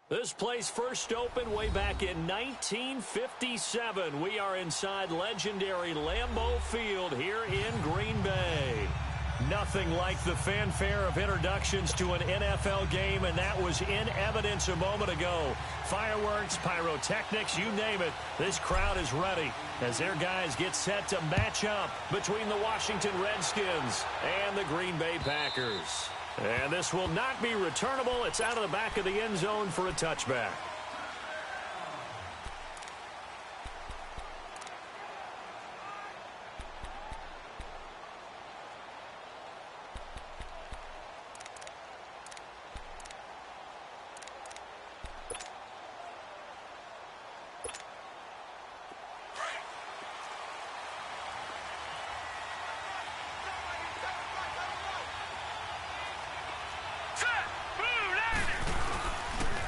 This place first opened way back in 1957. We are inside legendary Lambeau Field here in Green Bay. Nothing like the fanfare of introductions to an NFL game, and that was in evidence a moment ago. Fireworks, pyrotechnics, you name it. This crowd is ready as their guys get set to match up between the Washington Redskins and the Green Bay Packers. And this will not be returnable. It's out of the back of the end zone for a touchback.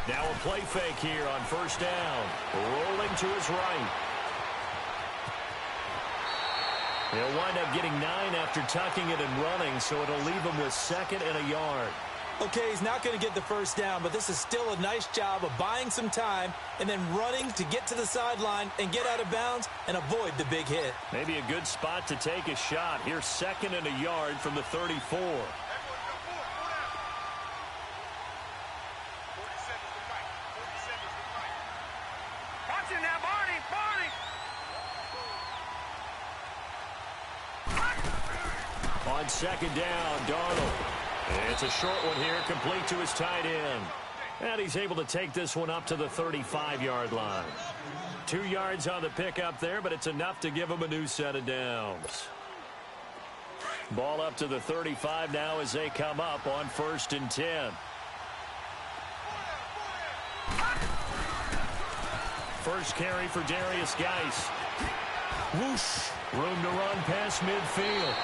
Now a play fake here on first down. Rolling to his right. He'll wind up getting 9 after tucking it and running, so it'll leave him with 2nd and a yard. Okay, he's not going to get the first down, but this is still a nice job of buying some time and then running to get to the sideline and get out of bounds and avoid the big hit. Maybe a good spot to take a shot. Here's 2nd and a yard from the 34. On 2nd down, Darnold. It's a short one here, complete to his tight end. And he's able to take this one up to the 35-yard line. 2 yards on the pickup there, but it's enough to give him a new set of downs. Ball up to the 35 now as they come up on 1st and 10. First carry for Darius Geis. Whoosh. Room to run past midfield.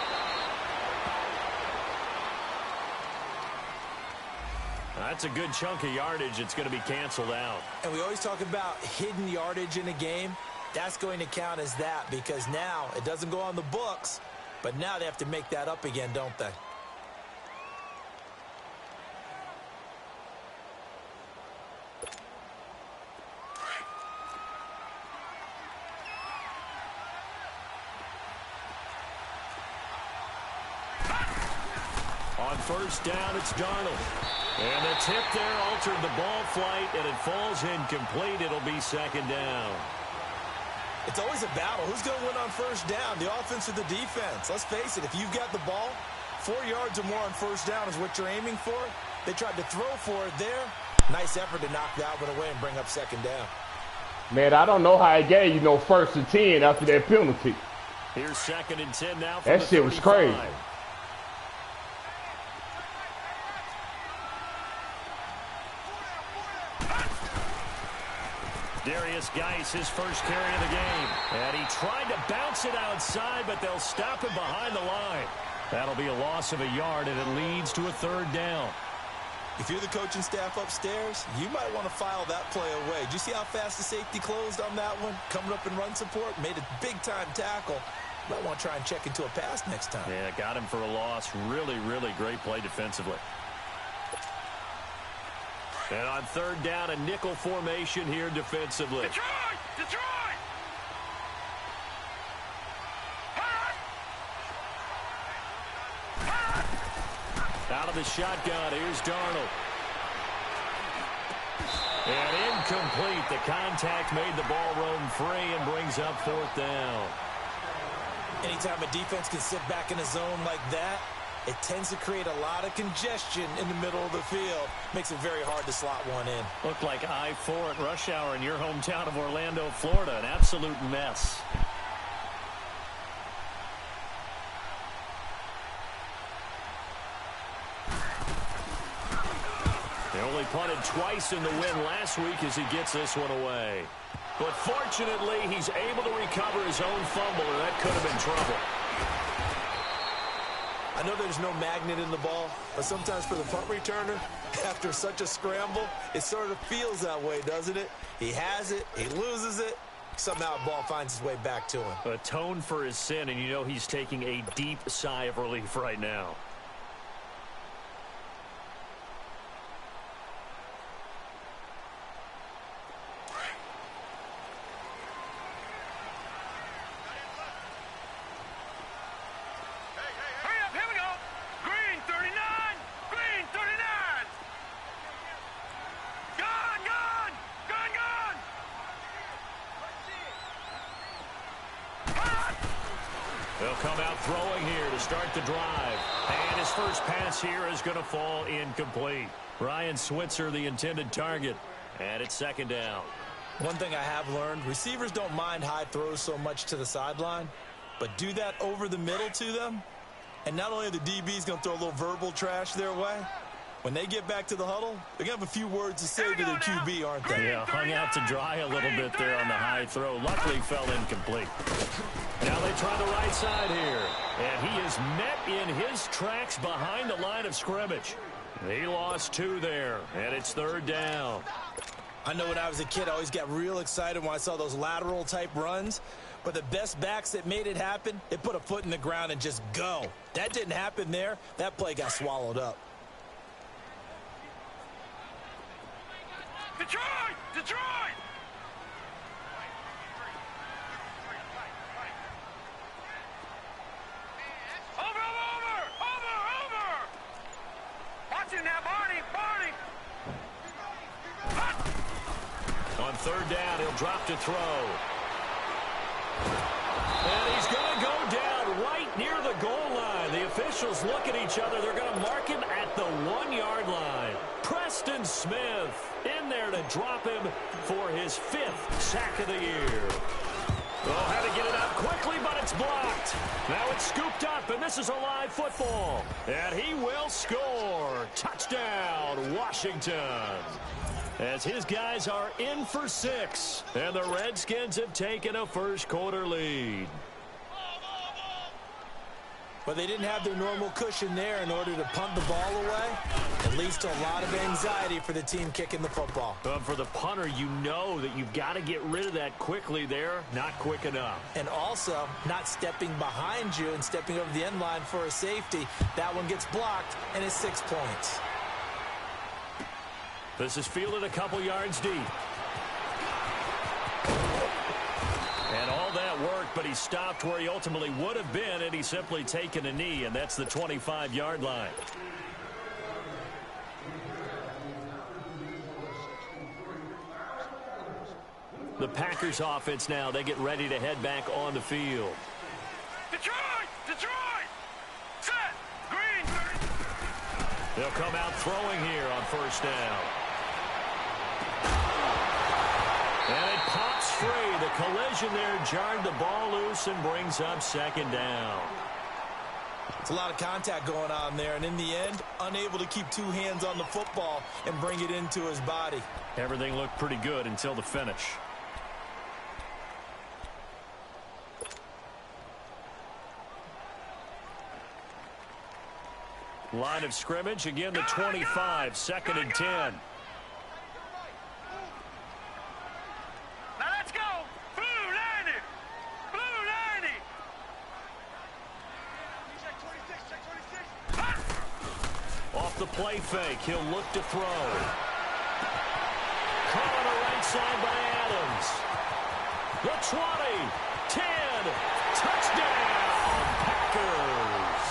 That's a good chunk of yardage. It's going to be canceled out. And we always talk about hidden yardage in a game. That's going to count as that because now it doesn't go on the books, but now they have to make that up again, don't they? On first down, it's Darnold. And the tip there altered the ball flight, and it falls incomplete. It'll be 2nd down. It's always a battle. Who's going to win on first down, the offense or the defense? Let's face it, if you've got the ball, 4 yards or more on first down is what you're aiming for. They tried to throw for it there. Nice effort to knock that one away and bring up 2nd down. Man, I don't know how he gave you no 1st and 10 after that penalty. Here's 2nd and 10 now. That shit was crazy. Darius Geis, his first carry of the game. And he tried to bounce it outside, but they'll stop him behind the line. That'll be a loss of a yard, and it leads to a 3rd down. If you're the coaching staff upstairs, you might want to file that play away. Did you see how fast the safety closed on that one? Coming up in run support, made a big-time tackle. Might want to try and check into a pass next time. Yeah, got him for a loss. Really, really great play defensively. And on 3rd down, a nickel formation here defensively. Detroit! Detroit! Out of the shotgun, here's Darnold. And incomplete. The contact made the ball roam free and brings up 4th down. Anytime a defense can sit back in a zone like that, it tends to create a lot of congestion in the middle of the field. Makes it very hard to slot one in. Looked like I-4 at rush hour in your hometown of Orlando, Florida. An absolute mess. They only punted twice in the win last week as he gets this one away. But fortunately, he's able to recover his own fumble, or that could have been trouble. I know there's no magnet in the ball, but sometimes for the punt returner, after such a scramble, it sort of feels that way, doesn't it? He has it, he loses it, somehow the ball finds its way back to him. Atone for his sin, and you know he's taking a deep sigh of relief right now. They'll come out throwing here to start the drive. And his first pass here is going to fall incomplete. Ryan Switzer, the intended target. And it's second down. One thing I have learned, receivers don't mind high throws so much to the sideline, but do that over the middle to them, and not only are the DBs going to throw a little verbal trash their way, when they get back to the huddle, they're going to have a few words to say to their QB, aren't they? Yeah, hung out to dry a little bit there on the high throw. Luckily fell incomplete. Now they try the right side here, and he is met in his tracks behind the line of scrimmage. He lost 2 there, and it's third down. I know when I was a kid, I always got real excited when I saw those lateral-type runs. But the best backs that made it happen, they put a foot in the ground and just go. That didn't happen there. That play got swallowed up. Detroit! Detroit! Over! Watch it now, Barney! On third down, he'll drop to throw. And he's going to go down right near the goal line. The officials look at each other. They're going to mark him at the 1-yard line. Preston Smith in there to drop him for his 5th sack of the year. Oh, had to get it out quickly, but it's blocked. Now it's scooped up, and this is a live football. And he will score. Touchdown, Washington. As his guys are in for 6, and the Redskins have taken a first-quarter lead. But they didn't have their normal cushion there in order to punt the ball away. It leads to a lot of anxiety for the team kicking the football. But for the punter, you know that you've got to get rid of that quickly there. Not quick enough. And also, not stepping behind you and stepping over the end line for a safety. That one gets blocked, and it's 6 points. This is fielded a couple yards deep. And all that worked, but he stopped where he ultimately would have been, and he's simply taken a knee, and that's the 25-yard line. The Packers offense now, they get ready to head back on the field. Detroit! Set! Green! They'll come out throwing here on first down. And it pops free. The collision there jarred the ball loose and brings up second down. It's a lot of contact going on there, and in the end, unable to keep 2 hands on the football and bring it into his body. Everything looked pretty good until the finish. Line of scrimmage, again the 25, 2nd and 10. Now let's go! Blue 90! Blue 90! Off the play fake, he'll look to throw. Caught on the right side by Adams. The 20, 10, touchdown, Packers.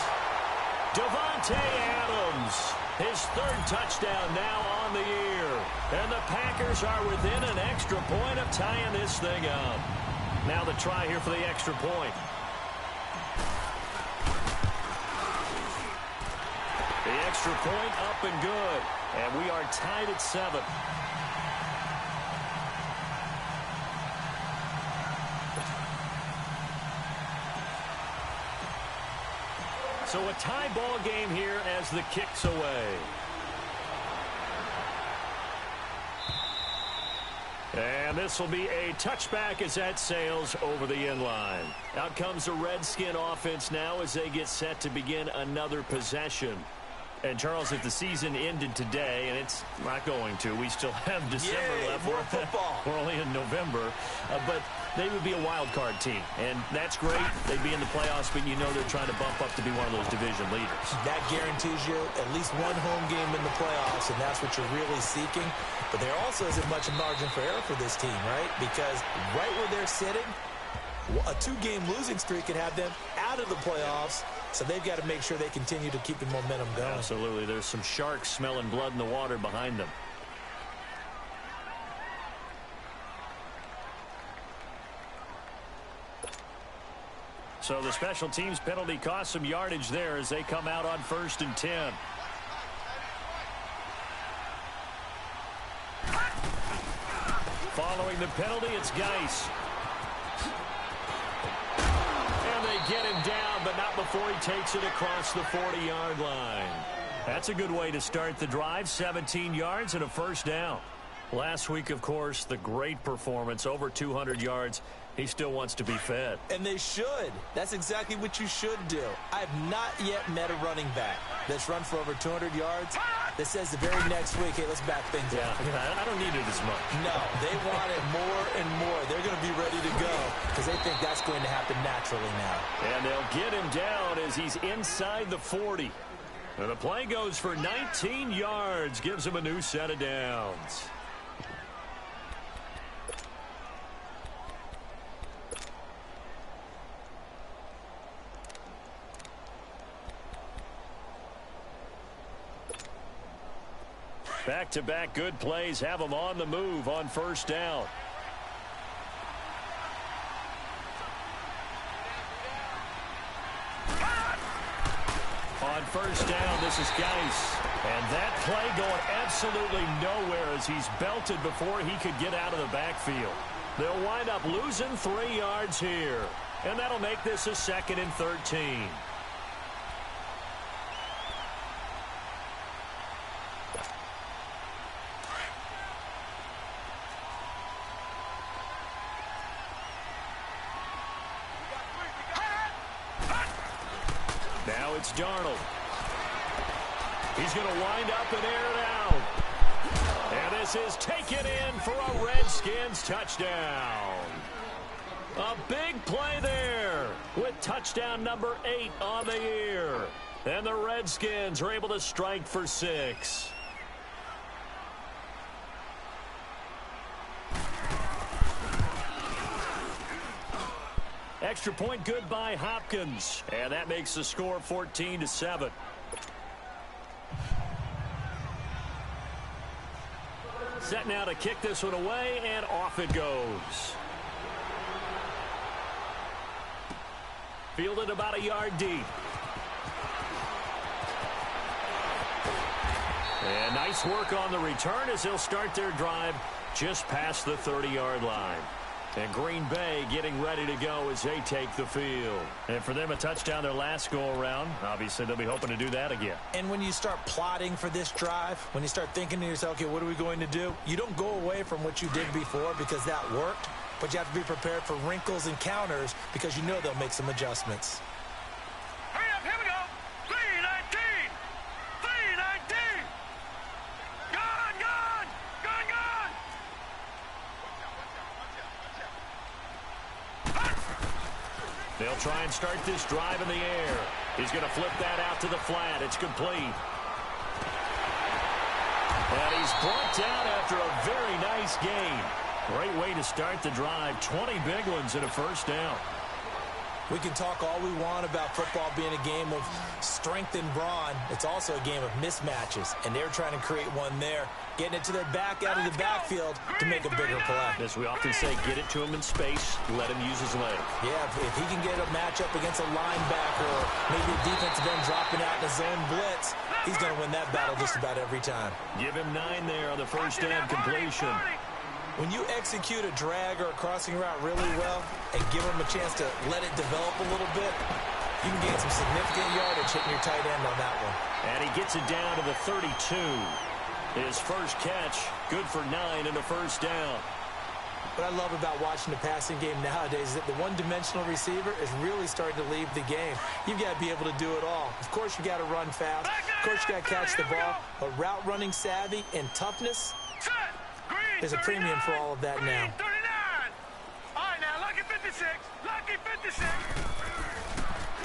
Davante Adams, his 3rd touchdown now on the year. And the Packers are within an extra point of tying this thing up. Now the try here for the extra point. The extra point up and good. And we are tied at 7. So a tie ball game here as the kick's away. And this will be a touchback as that sails over the end line. Out comes the Redskin offense now as they get set to begin another possession. And, Charles, if the season ended today, and it's not going to, we still have December left. More football. We're only in November. But they would be a wild card team. And that's great. They'd be in the playoffs, but you know they're trying to bump up to be one of those division leaders. That guarantees you at least 1 home game in the playoffs, and that's what you're really seeking. But there also isn't much margin for error for this team, right? Because right where they're sitting, a 2-game losing streak could have them out of the playoffs. So they've got to make sure they continue to keep the momentum going. Absolutely. There's some sharks smelling blood in the water behind them. So the special teams penalty cost some yardage there as they come out on 1st and 10. Following the penalty, it's Geis. And they get him down, but not before he takes it across the 40-yard line. That's a good way to start the drive, 17 yards and a first down. Last week, of course, the great performance, over 200 yards. He still wants to be fed. And they should. That's exactly what you should do. I have not yet met a running back that's run for over 200 yards that says the very next week, hey, let's back things up. I don't need it as much. No, they want it more and more. They're going to be ready to go because they think that's going to happen naturally now. And they'll get him down as he's inside the 40. And the play goes for 19 yards, gives him a new set of downs. Back-to-back good plays have them on the move on first down. On first down, this is Geis. And that play going absolutely nowhere as he's belted before he could get out of the backfield. They'll wind up losing 3 yards here. And that'll make this a 2nd and 13. Now it's Darnold. He's going to wind up and air it out. And this is taken in for a Redskins touchdown. A big play there with touchdown number 8 on the year. And the Redskins are able to strike for 6. Extra point good by Hopkins. And that makes the score 14-7. Set now to kick this one away, and off it goes. Fielded about a yard deep. And nice work on the return as they'll start their drive just past the 30-yard line. And Green Bay getting ready to go as they take the field. And for them, a touchdown their last go-around. Obviously, they'll be hoping to do that again. And when you start plotting for this drive, when you start thinking to yourself, okay, what are we going to do? You don't go away from what you did before because that worked, but you have to be prepared for wrinkles and counters because you know they'll make some adjustments. Hurry up, here we go. 319. 319. Gone, gone. Gone, gone. They'll try and start this drive in the air. He's going to flip that out to the flat. It's complete. And he's brought down after a very nice gain. Great way to start the drive. 20 big ones and a first down. We can talk all we want about football being a game of strength and brawn. It's also a game of mismatches, and they're trying to create one there, getting it to their back out of the backfield to make a bigger play. As we often say, get it to him in space, let him use his leg. Yeah, if he can get a matchup against a linebacker or maybe a defensive end dropping out in a zone blitz, he's going to win that battle just about every time. Give him 9 there on the first down completion. When you execute a drag or a crossing route really well and give them a chance to let it develop a little bit, you can gain some significant yardage hitting your tight end on that one. And he gets it down to the 32. His first catch, good for 9 and a first down. What I love about watching the passing game nowadays is that the one-dimensional receiver is really starting to leave the game. You've got to be able to do it all. Of course, you got to run fast. Of course, you got to catch the ball. But route running savvy and toughness, there's a premium for all of that now. 39. All right, now, lucky 56. Lucky 56.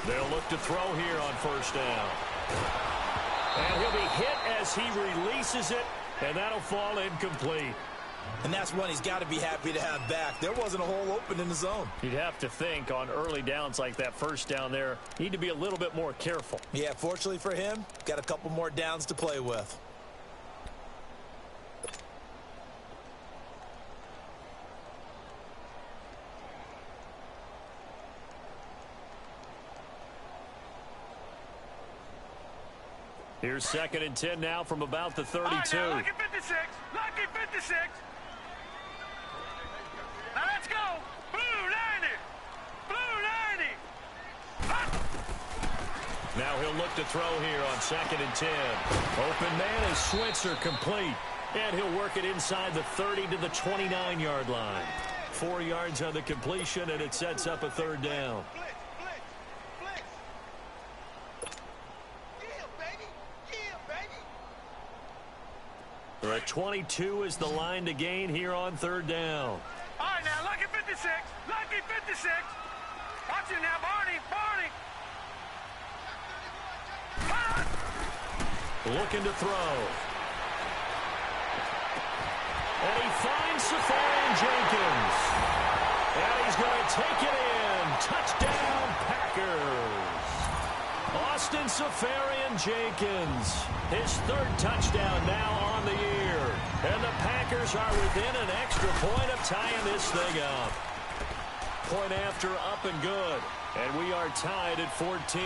They'll look to throw here on first down. And he'll be hit as he releases it, and that'll fall incomplete. And that's one he's got to be happy to have back. There wasn't a hole open in the zone. You'd have to think on early downs like that first down there, need to be a little bit more careful. Yeah, fortunately for him, got a couple more downs to play with. Here's 2nd and 10 now from about the 32. Right, now, lucky 56. Lucky 56. Now let's go. Blue 90. Blue 90. Hot. Now he'll look to throw here on 2nd and 10. Open man is Switzer, complete. And he'll work it inside the 30 to the 29-yard line. 4 yards on the completion, and it sets up a 3rd down. They're at 22 is the line to gain here on 3rd down. All right, now, lucky 56. Lucky 56. Watch it now, Barney. Barney. Hot. Looking to throw. And he finds Safarian Jenkins. And he's going to take it in. Touchdown, Packers. Austin Safarian Jenkins. His 3rd touchdown now on the year. And the Packers are within an extra point of tying this thing up. Point after, up and good. And we are tied at 14.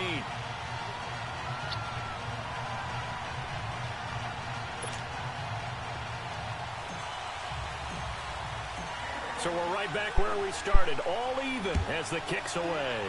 So we're right back where we started, all even as the kick's away.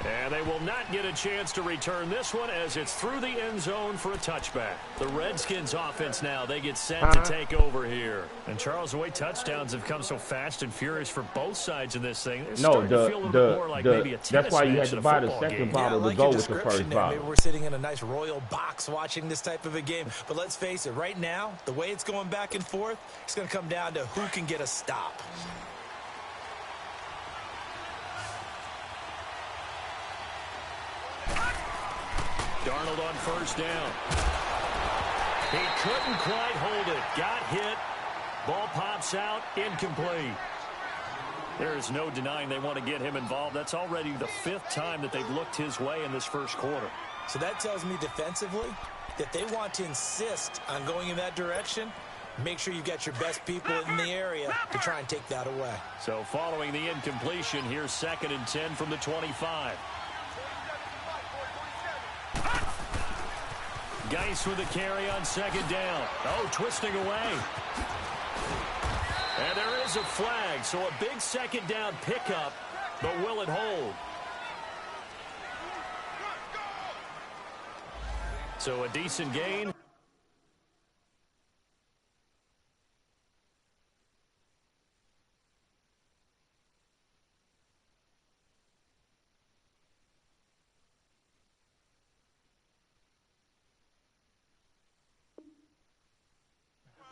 And they will not get a chance to return this one as it's through the end zone for a touchback. The Redskins offense now, they get set to take over here. And Charles, the way touchdowns have come so fast and furious for both sides in this thing, it's starting to feel a little bit more like maybe a tennis that's why you match had to in a buy the football second game. bottle Yeah, I like to go your with the first description there. bottle. Maybe we're sitting in a nice royal box watching this type of a game. But let's face it, right now, the way it's going back and forth, it's going to come down to who can get a stop. Darnold on 1st down. He couldn't quite hold it. Got hit. Ball pops out. Incomplete. There is no denying they want to get him involved. That's already the 5th time that they've looked his way in this first quarter. So that tells me defensively that they want to insist on going in that direction. Make sure you've got your best people in the area to try and take that away. So following the incompletion, here's 2nd and 10 from the 25. Geis with a carry on 2nd down. Oh, twisting away. And there is a flag, so a big 2nd down pickup, but will it hold? So a decent gain.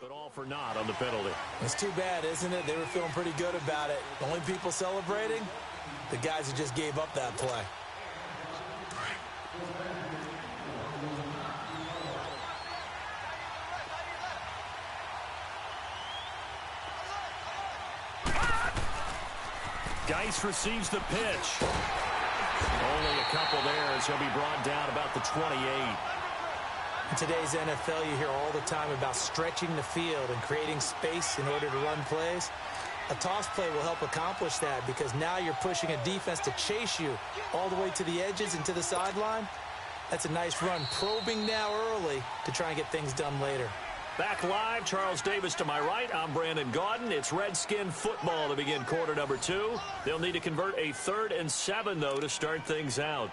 But all for naught on the penalty. It's too bad, isn't it? They were feeling pretty good about it. The only people celebrating, the guys who just gave up that play. Geis receives the pitch. Only a couple there as he'll be brought down about the 28. In today's NFL, you hear all the time about stretching the field and creating space in order to run plays. A toss play will help accomplish that because now you're pushing a defense to chase you all the way to the edges and to the sideline. That's a nice run, probing now early to try and get things done later. Back live, Charles Davis to my right. I'm Brandon Gaudin. It's Redskin football to begin quarter number 2. They'll need to convert a 3rd and 7, though, to start things out.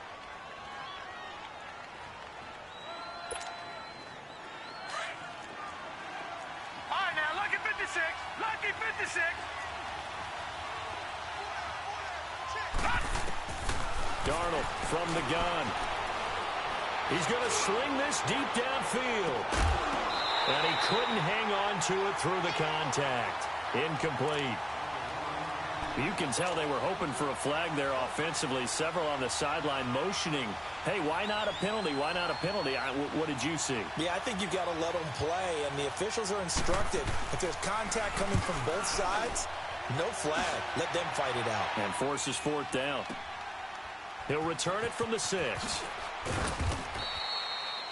All right, now, lucky 56. Lucky 56. Darnold from the gun. He's going to sling this deep downfield. And he couldn't hang on to it through the contact. Incomplete. You can tell they were hoping for a flag there offensively. Several on the sideline motioning. Hey, why not a penalty? Why not a penalty? What did you see? Yeah, I think you've got to let them play, and the officials are instructed. If there's contact coming from both sides, no flag. Let them fight it out. And forces 4th down. He'll return it from the 6.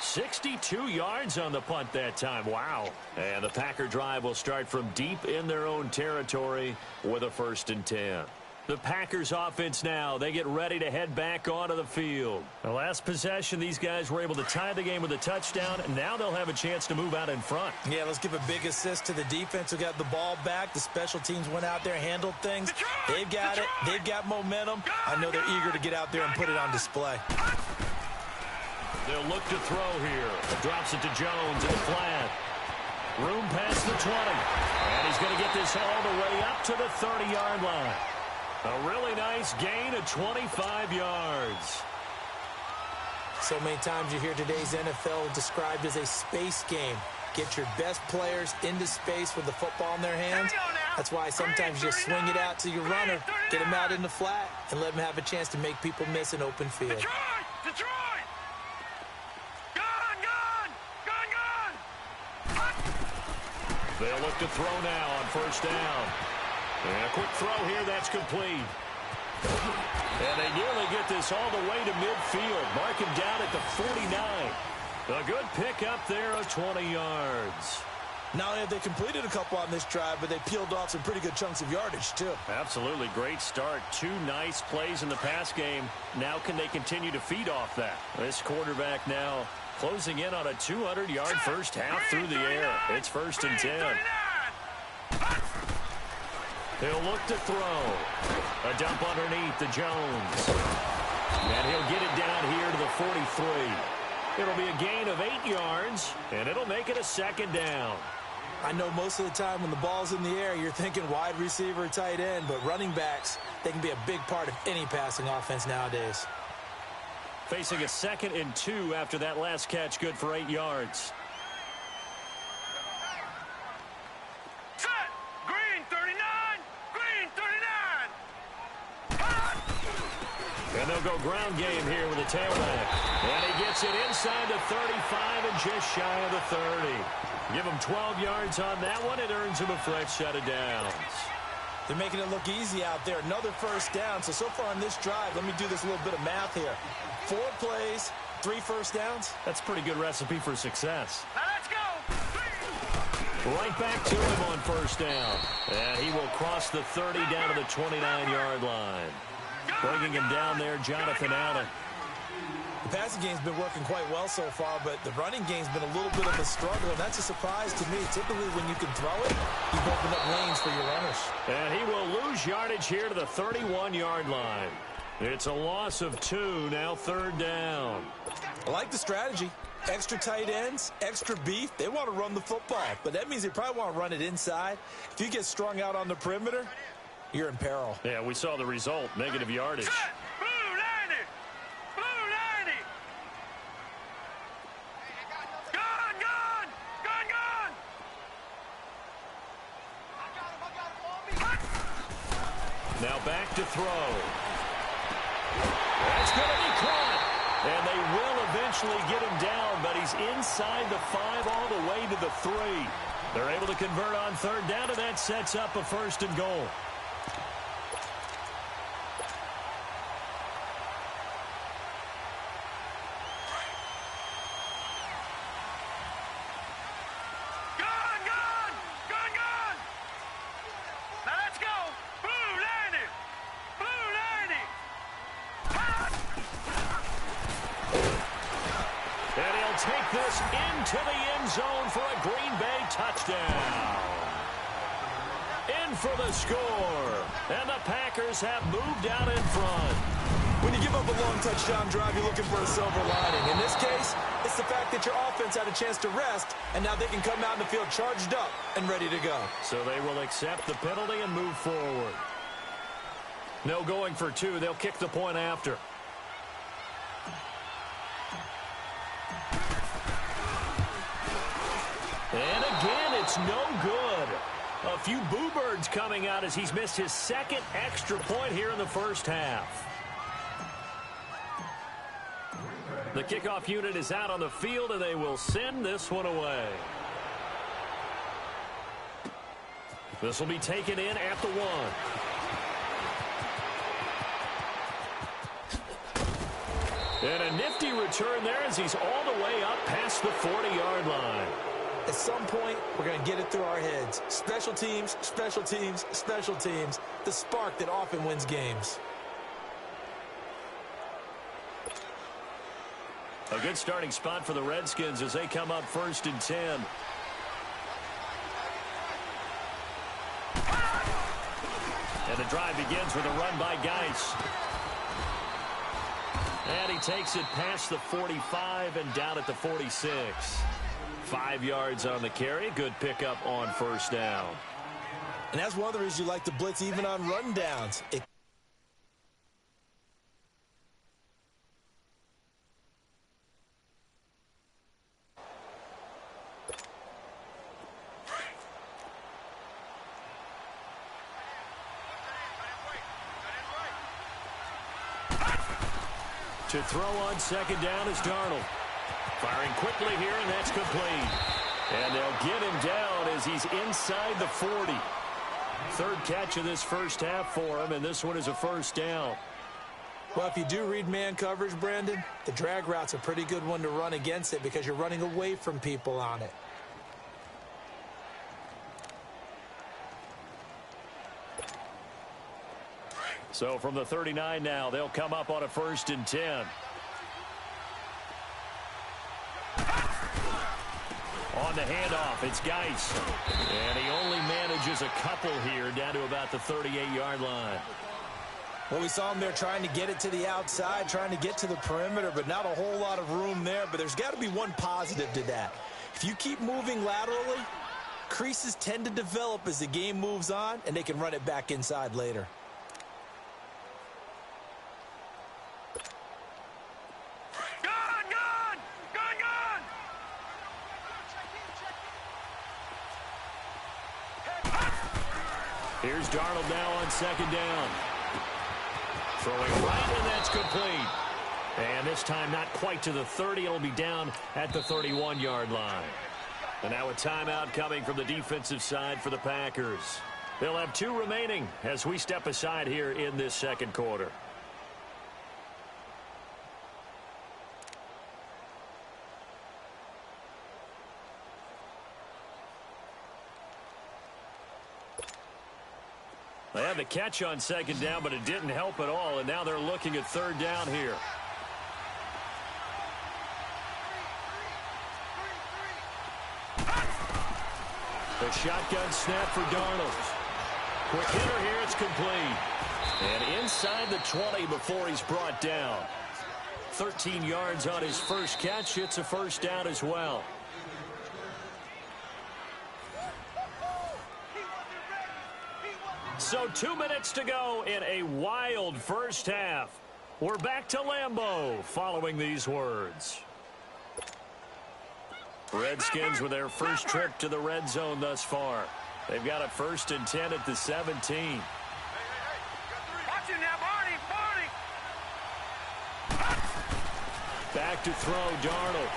62 yards on the punt that time. Wow. And the Packer drive will start from deep in their own territory with a 1st and 10. The Packers offense now. They get ready to head back onto the field. The last possession, these guys were able to tie the game with a touchdown, and now they'll have a chance to move out in front. Yeah, let's give a big assist to the defense who got the ball back. The special teams went out there, handled things. They've got it. They've got momentum. I know they're eager to get out there and put it on display. They'll look to throw here. Drops it to Jones in the flat. Room past the 20. And he's going to get this all the way up to the 30-yard line. A really nice gain of 25 yards. So many times you hear today's NFL described as a space game. Get your best players into space with the football in their hands. That's why sometimes you swing it out to your runner, get him out in the flat, and let him have a chance to make people miss an open field. Detroit! They'll look to throw now on first down. And a quick throw here, that's complete. And they nearly get this all the way to midfield. Mark him down at the 49. A good pickup there of 20 yards. Not only have they completed a couple on this drive, but they peeled off some pretty good chunks of yardage, too. Absolutely great start. 2 nice plays in the pass game. Now can they continue to feed off that? This quarterback now closing in on a 200-yard first half through the air. It's 1st and 10. He'll look to throw. A dump underneath to Jones. And he'll get it down here to the 43. It'll be a gain of 8 yards, and it'll make it a 2nd down. I know most of the time when the ball's in the air, you're thinking wide receiver, tight end, but running backs, they can be a big part of any passing offense nowadays. Facing a 2nd and 2 after that last catch, good for 8 yards. Set! Green 39! Green 39! And they'll go ground game here with a tailback. And he gets it inside the 35 and just shy of the 30. Give him 12 yards on that one. It earns him a fresh set of downs. They're making it look easy out there. Another first down. So far on this drive, let me do this little bit of math here. 4 plays, 3 first downs. That's a pretty good recipe for success. Now let's go! Right back to him on first down. And he will cross the 30 down to the 29-yard line. Bringing him down there, Jonathan Allen. The passing game's been working quite well so far, but the running game's been a little bit of a struggle, and that's a surprise to me. Typically, when you can throw it, you've opened up lanes for your runners. And he will lose yardage here to the 31-yard line. It's a loss of 2, now 3rd down. I like the strategy. Extra tight ends, extra beef. They want to run the football, but that means they probably want to run it inside. If you get strung out on the perimeter, you're in peril. Yeah, we saw the result, negative yardage. Now back to throw. That's going to be caught. And they will eventually get him down, but he's inside the 5 all the way to the 3. They're able to convert on 3rd down, and that sets up a 1st and goal. Take this into the end zone for a Green Bay touchdown. In for the score. And the Packers have moved out in front. When you give up a long touchdown drive, you're looking for a silver lining. In this case, it's the fact that your offense had a chance to rest, and now they can come out in the field charged up and ready to go. So they will accept the penalty and move forward. No going for 2. They'll kick the point after. And again, it's no good. A few boo birds coming out as he's missed his 2nd extra point here in the first half. The kickoff unit is out on the field, and they will send this one away. This will be taken in at the 1. And a nifty return there as he's all the way up past the 40-yard line. At some point, we're going to get it through our heads. Special teams, special teams, special teams. The spark that often wins games. A good starting spot for the Redskins as they come up 1st and 10. And the drive begins with a run by Geis. And he takes it past the 45 and down at the 46. 5 yards on the carry. Good pickup on 1st down. And that's one of the reasons you like to blitz even on rundowns. To throw on 2nd down is Darnold. Firing quickly here, and that's complete. And they'll get him down as he's inside the 40. 3rd catch of this 1st half for him, and this one is a 1st down. Well, if you do read man coverage, Brandon, the drag route's a pretty good one to run against it because you're running away from people on it. So from the 39 now, they'll come up on a 1st and 10. On the handoff, it's Geis. And he only manages a couple here down to about the 38-yard line. Well, we saw him there trying to get it to the outside, trying to get to the perimeter, but not a whole lot of room there. But there's got to be one positive to that. If you keep moving laterally, creases tend to develop as the game moves on, and they can run it back inside later. Here's Darnold now on 2nd down. Throwing right, and that's complete. And this time not quite to the 30. It'll be down at the 31-yard line. And now a timeout coming from the defensive side for the Packers. They'll have 2 remaining as we step aside here in this 2nd quarter. They had the catch on 2nd down, but it didn't help at all, and now they're looking at 3rd down here. The shotgun snap for Darnold. Quick hitter here, it's complete. And inside the 20 before he's brought down. 13 yards on his first catch. It's a 1st down as well. So 2 minutes to go in a wild 1st half. We're back to Lambeau following these words. Redskins with their first trip to the red zone thus far. They've got a 1st and 10 at the 17. Watch it now, Barney, Barney. Back to throw, Darnold.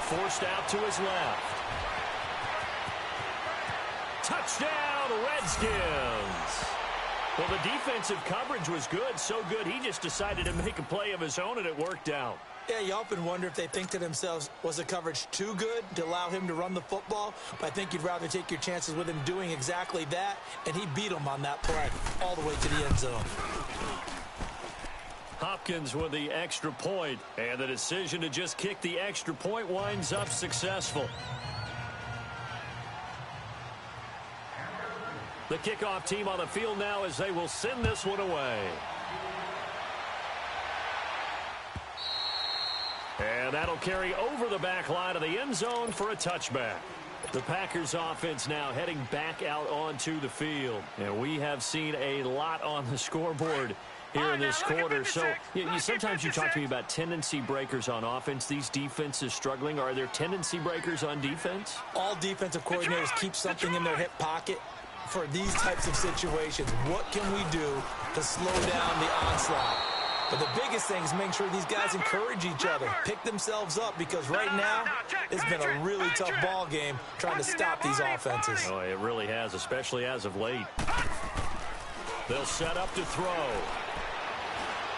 Forced out to his left. Touchdown, Redskins. Well, the defensive coverage was good, so good he just decided to make a play of his own, and it worked out. Yeah, you often wonder if they think to themselves, was the coverage too good to allow him to run the football? But I think you'd rather take your chances with him doing exactly that, and he beat him on that play all the way to the end zone. Hopkins with the extra point, and the decision to just kick the extra point winds up successful. The kickoff team on the field now as they will send this one away. And that'll carry over the back line of the end zone for a touchback. The Packers offense now heading back out onto the field. And we have seen a lot on the scoreboard here in this quarter. So sometimes you talk to me about tendency breakers on offense. These defenses struggling. Are there tendency breakers on defense? All defensive coordinators keep something in their hip pocket for these types of situations. What can we do to slow down the onslaught? But the biggest thing is making sure these guys encourage each other, pick themselves up, because right now it's been a really tough ball game trying to stop these offenses. Oh, it really has, especially as of late. They'll set up to throw.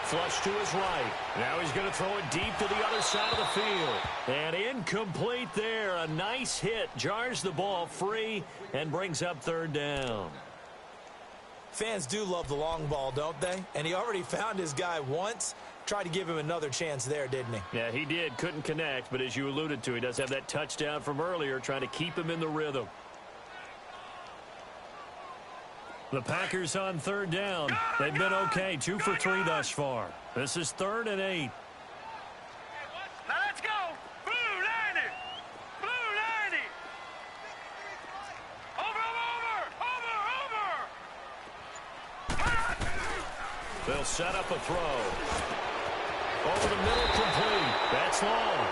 Flush to his right. Now he's going to throw it deep to the other side of the field. And incomplete there. A nice hit. Jars the ball free and brings up third down. Fans do love the long ball, don't they? And he already found his guy once. Tried to give him another chance there, didn't he? Yeah, he did. Couldn't connect, but as you alluded to, he does have that touchdown from earlier, trying to keep him in the rhythm. The Packers on third down. They've been okay, 2 for 3 thus far. This is 3rd and 8. Now let's go. Blue 90. Blue 90. Over. They'll set up a throw. Over the middle, complete. That's long.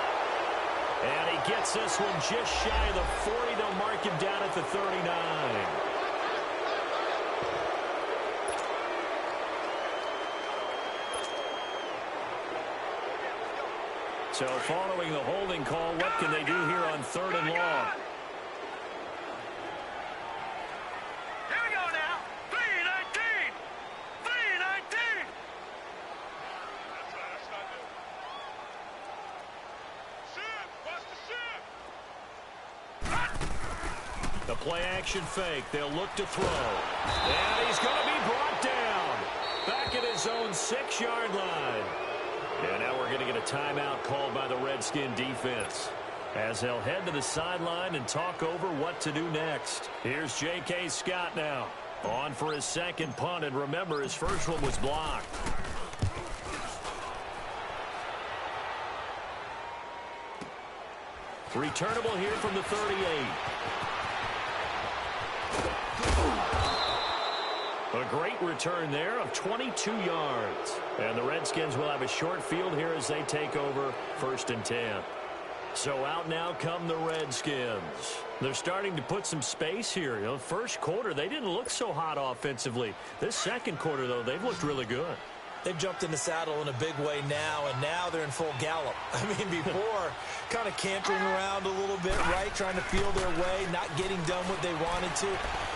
And he gets this one just shy of the 40. They'll mark him down at the 39. So following the holding call, what can they do here on 3rd and long? Here we go now. 319. 319. The play action fake. They'll look to throw. And he's going to be brought down. Back at his own 6-yard line. And now we're going to get a timeout called by the Redskin defense, as they'll head to the sideline and talk over what to do next. Here's J.K. Scott now, on for his second punt, and remember, his first one was blocked. Returnable here from the 38. A great return there of 22 yards. And the Redskins will have a short field here as they take over 1st and 10. So out now come the Redskins. They're starting to put some space here. You know, first quarter, they didn't look so hot offensively. This second quarter, though, they've looked really good. They've jumped in the saddle in a big way now, and now they're in full gallop. I mean, before, kind of cantering around a little bit, right, trying to feel their way, not getting done what they wanted to.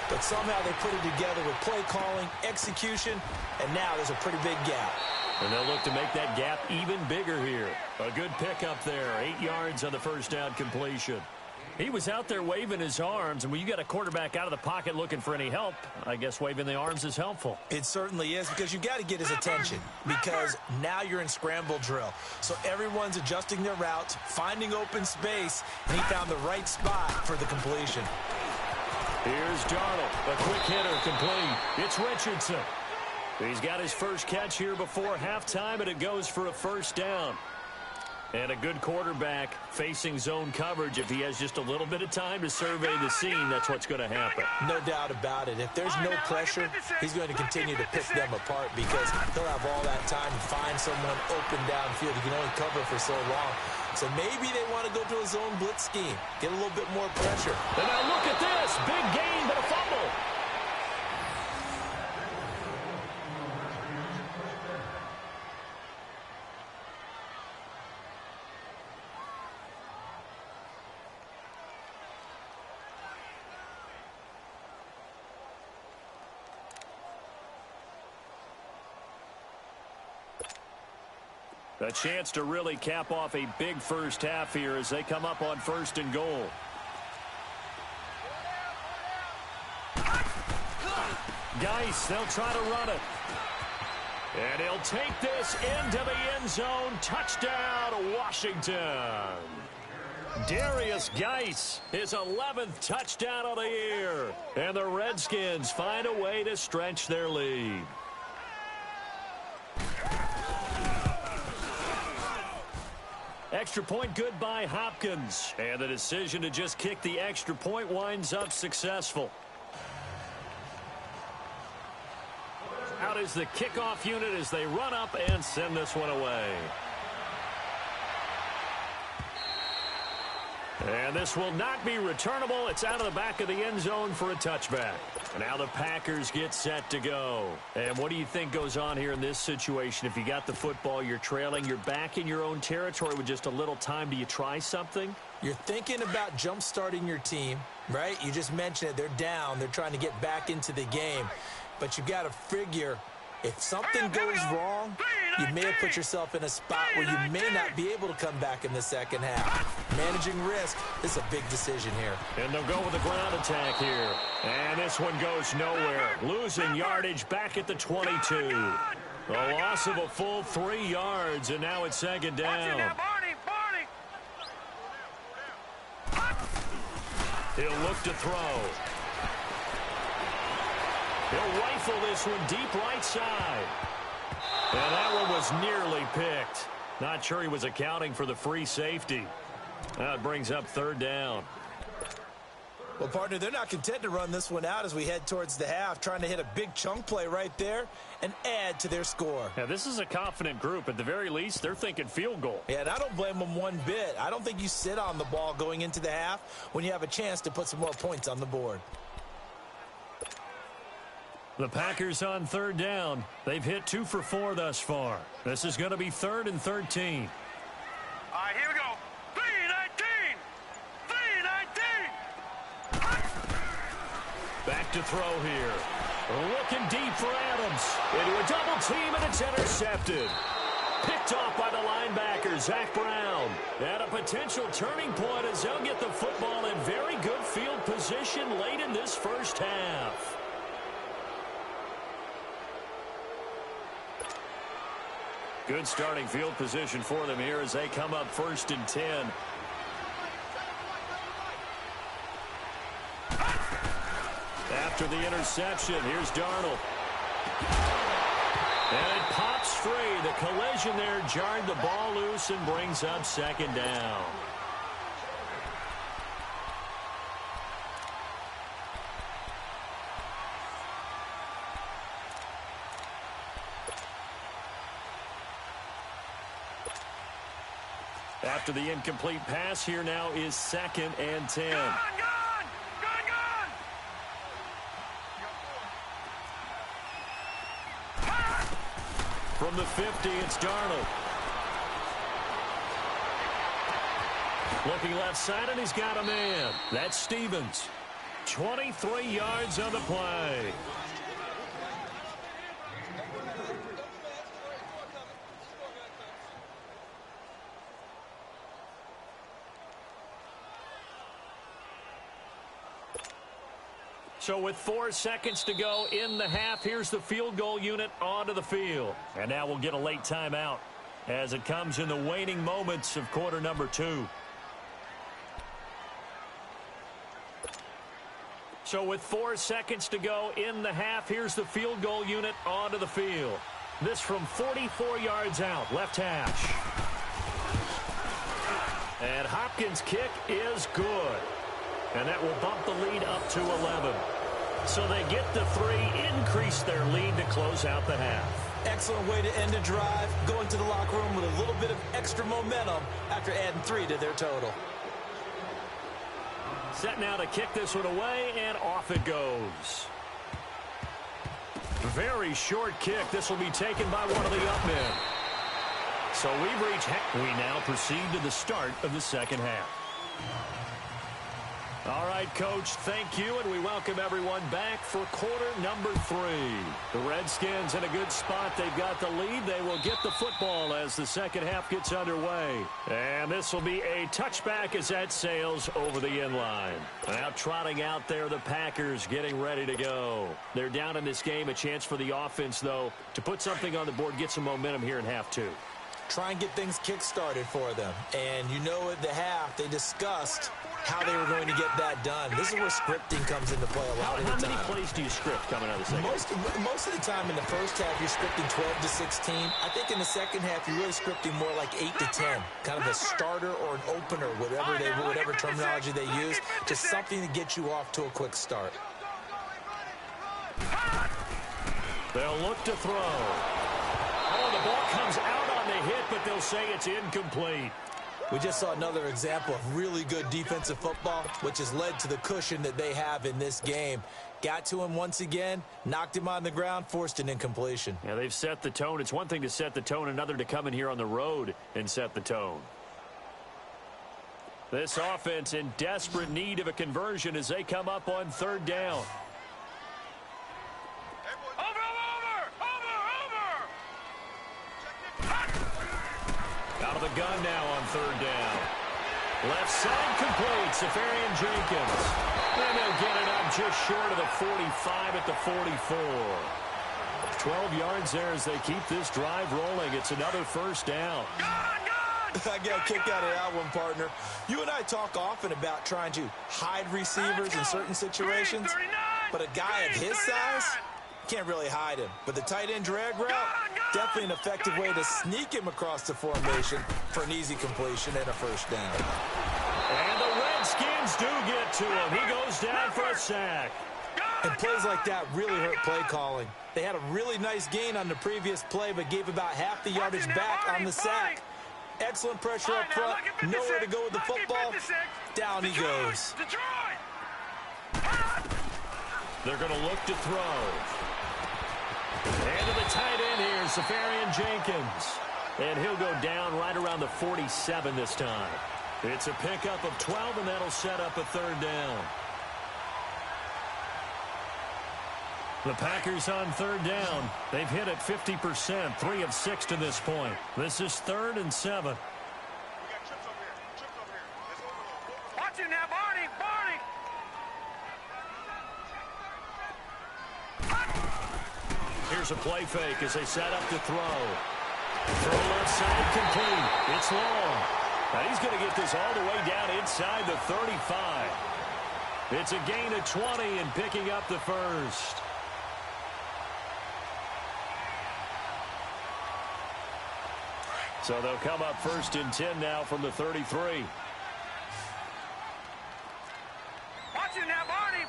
But somehow they put it together with play calling, execution, and now there's a pretty big gap. And they'll look to make that gap even bigger here. A good pickup there, 8 yards on the first down completion. He was out there waving his arms, and when you got a quarterback out of the pocket looking for any help, I guess waving the arms is helpful. It certainly is, because you've got to get his attention, because now you're in scramble drill. So everyone's adjusting their routes, finding open space, and he found the right spot for the completion. Here's Darnold, a quick hitter, complete. It's Richardson. He's got his first catch here before halftime, and it goes for a first down. And a good quarterback facing zone coverage. If he has just a little bit of time to survey the scene, that's what's going to happen. No doubt about it. If there's no pressure, he's going to continue to pick them apart, because he'll have all that time to find someone open downfield. He can only cover for so long. So maybe they want to go to a zone blitz scheme, get a little bit more pressure. And now look at this. Big gain, but a fumble. A chance to really cap off a big first half here as they come up on 1st and goal. Geis, they'll try to run it. And he'll take this into the end zone. Touchdown, Washington. Darius Geis, his 11th touchdown of the year. And the Redskins find a way to stretch their lead. Extra point good by Hopkins. And the decision to just kick the extra point winds up successful. Out is the kickoff unit as they run up and send this one away. And this will not be returnable. It's out of the back of the end zone for a touchback. And now the Packers get set to go. And what do you think goes on here in this situation? If you got the football, you're trailing, you're back in your own territory with just a little time. Do you try something? You're thinking about jump-starting your team, right? You just mentioned it. They're down. They're trying to get back into the game. But you've got to figure If something goes wrong, you may have put yourself in a spot where you may not be able to come back in the second half. Managing risk is a big decision here. And they'll go with the ground attack here. And this one goes nowhere. Losing yardage back at the 22. A loss of a full 3 yards, and now it's second down. He'll look to throw. He'll rifle this one deep right side. And that one was nearly picked. Not sure he was accounting for the free safety. Now it brings up third down. Well, partner, they're not content to run this one out as we head towards the half, trying to hit a big chunk play right there and add to their score. Now, this is a confident group. At the very least, they're thinking field goal. Yeah, and I don't blame them one bit. I don't think you sit on the ball going into the half when you have a chance to put some more points on the board. The Packers on third down. They've hit 2 for 4 thus far. This is going to be 3rd and 13. All right, here we go. 3-19. 3-19. Back to throw here. Looking deep for Adams. Into a double team, and it's intercepted. Picked off by the linebacker, Zach Brown. At a potential turning point as they'll get the football in very good field position late in this first half. Good starting field position for them here as they come up 1st and 10. After the interception, here's Darnold. And it pops free. The collision there jarred the ball loose and brings up second down. After the incomplete pass, here now is 2nd and 10. Gone. From the 50, it's Darnold. Looking left side, and he's got a man. That's Stevens. 23 yards on the play. So with 4 seconds to go in the half, here's the field goal unit onto the field. And now we'll get a late timeout as it comes in the waning moments of quarter number 2. So with 4 seconds to go in the half, here's the field goal unit onto the field. This from 44 yards out, left hash. And Hopkins' kick is good. And that will bump the lead up to 11. So they get the 3, increase their lead to close out the half. Excellent way to end a drive, going to the locker room with a little bit of extra momentum after adding 3 to their total. Set now to kick this one away, and off it goes. Very short kick. This will be taken by one of the up men. So we now proceed to the start of the second half. All right, Coach, thank you, and we welcome everyone back for quarter number 3. The Redskins in a good spot. They've got the lead. They will get the football as the second half gets underway. And this will be a touchback as that sails over the end line. Now trotting out there, the Packers getting ready to go. They're down in this game. A chance for the offense, though, to put something on the board, get some momentum here in half 2. Try and get things kick-started for them. And you know at the half, they discussed how they were going to get that done. This is where scripting comes into play a lot of the time. How many plays do you script coming out of the second half? Most of the time in the first half, you're scripting 12 to 16. I think in the second half, you're really scripting more like 8 to 10. Kind of a starter or an opener, whatever terminology they use. Just something to get you off to a quick start. They'll look to throw. Oh, the ball comes out on the hit, but they'll say it's incomplete. We just saw another example of really good defensive football, which has led to the cushion that they have in this game. Got to him once again, knocked him on the ground, forced an incompletion. Yeah, they've set the tone. It's one thing to set the tone, another to come in here on the road and set the tone. This offense in desperate need of a conversion as they come up on third down. Out of the gun now on third down. Left side complete, Safarian Jenkins. And they'll get it up just short of the 45 at the 44. 12 yards there as they keep this drive rolling. It's another first down. I got a kick out of that one, partner. You and I talk often about trying to hide receivers in certain situations, but a guy of his size can't really hide him. But the tight end drag route, definitely an effective way to sneak him across the formation for an easy completion and a first down. And the Redskins do get to him. He goes down for a sack. And plays like that really hurt play calling. They had a really nice gain on the previous play, but gave about half the yardage back on the sack. Excellent pressure up front. Nowhere to go with the football. Down he goes. They're going to look to throw. And to the tight end here, Safarian Jenkins. And he'll go down right around the 47 this time. It's a pickup of 12, and that'll set up a third down. The Packers on third down. They've hit it 50%, 3 of 6 to this point. This is 3rd and 7. Watch it now, Barney, Here's a play fake as they set up to throw. Throw left side complete. It's long. Now he's going to get this all the way down inside the 35. It's a gain of 20 and picking up the first. So they'll come up 1st and 10 now from the 33. Watch it now, Barney.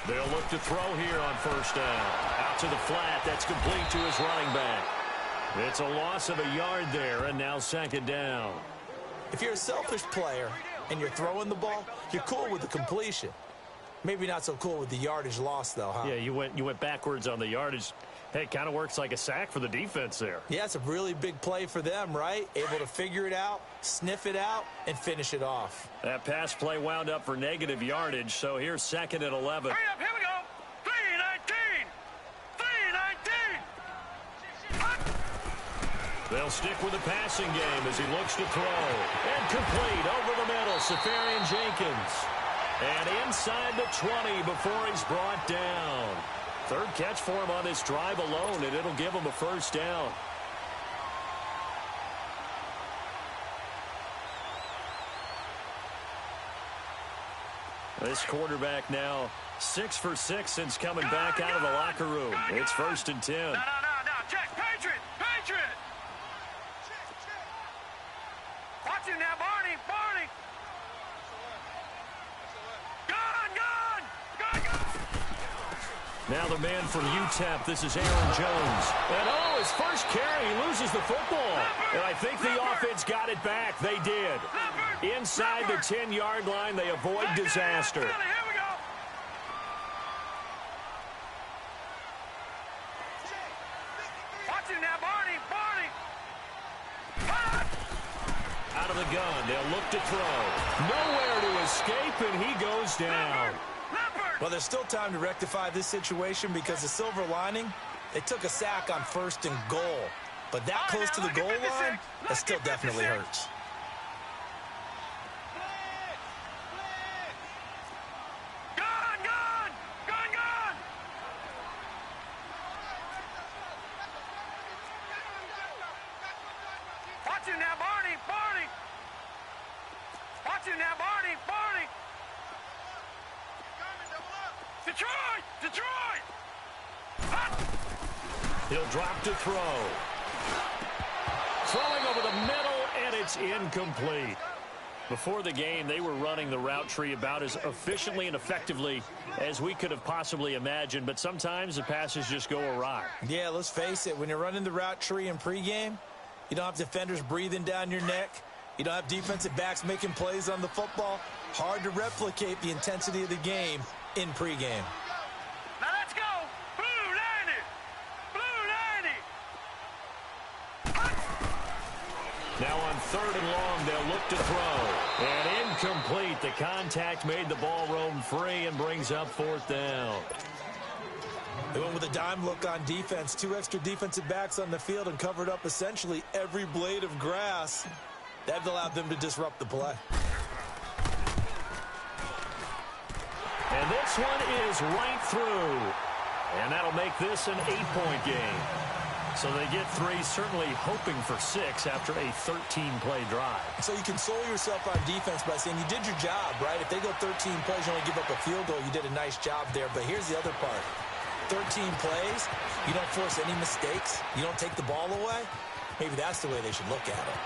They'll look to throw here on first down. Out to the flat. That's complete to his running back. It's a loss of a yard there, and now 2nd down. If you're a selfish player and you're throwing the ball, you're cool with the completion. Maybe not so cool with the yardage loss, though, huh? Yeah, you went backwards on the yardage. Hey, it kind of works like a sack for the defense there. Yeah, it's a really big play for them, right? Able to figure it out, sniff it out, and finish it off. That pass play wound up for negative yardage, so here's 2nd and 11. Hurry up, here we go. 3-19. They'll stick with the passing game as he looks to throw. And complete over the middle, Safarian Jenkins. And inside the 20 before he's brought down. 3rd catch for him on this drive alone, and it'll give him a first down. This quarterback now 6 for 6 since coming back out of the locker room. It's 1st and 10. No. Check. Patriot. Watch it now, Barney. Gun. Now the man from UTEP, this is Aaron Jones. And his first carry, he loses the football. And I think the offense got it back. They did. Inside the 10-yard line, they avoid disaster. Here we go. Watch it now, Barney. Out of the gun, they'll look to throw. Nowhere to escape, and he goes down. Well, there's still time to rectify this situation because the silver lining, they took a sack on 1st and goal. But that close to the goal line, that still definitely hurts. Gun. Watch it now, Barney. Detroit! He'll drop to throw. Throwing over the middle, and it's incomplete. Before the game, they were running the route tree about as efficiently and effectively as we could have possibly imagined, but sometimes the passes just go awry. Yeah, let's face it, when you're running the route tree in pregame, you don't have defenders breathing down your neck. You don't have defensive backs making plays on the football. Hard to replicate the intensity of the game in pregame. Now let's go. Blue 90. Now on 3rd and long, they'll look to throw. And Incomplete. The contact made the ball roam free and brings up 4th down. They went with a dime look on defense. 2 extra defensive backs on the field and covered up essentially every blade of grass. That allowed them to disrupt the play. And this one is right through. And that'll make this an 8-point game. So they get 3, certainly hoping for 6 after a 13-play drive. So you console yourself on defense by saying you did your job, right? If they go 13 plays, you only give up a field goal, you did a nice job there. But here's the other part. 13 plays, you don't force any mistakes, you don't take the ball away. Maybe that's the way they should look at it.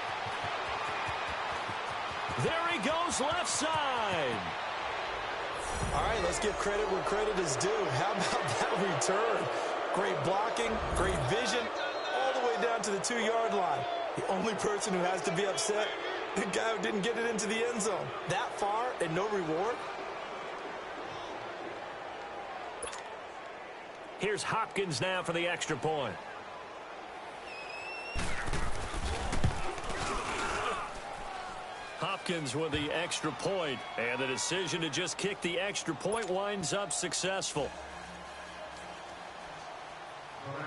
There he goes left side. All right, let's give credit where credit is due. How about that return? Great blocking, great vision, all the way down to the 2-yard line. The only person who has to be upset, the guy who didn't get it into the end zone. That far and no reward? Here's Hopkins now for the extra point. Hopkins with the extra point, and the decision to just kick the extra point winds up successful.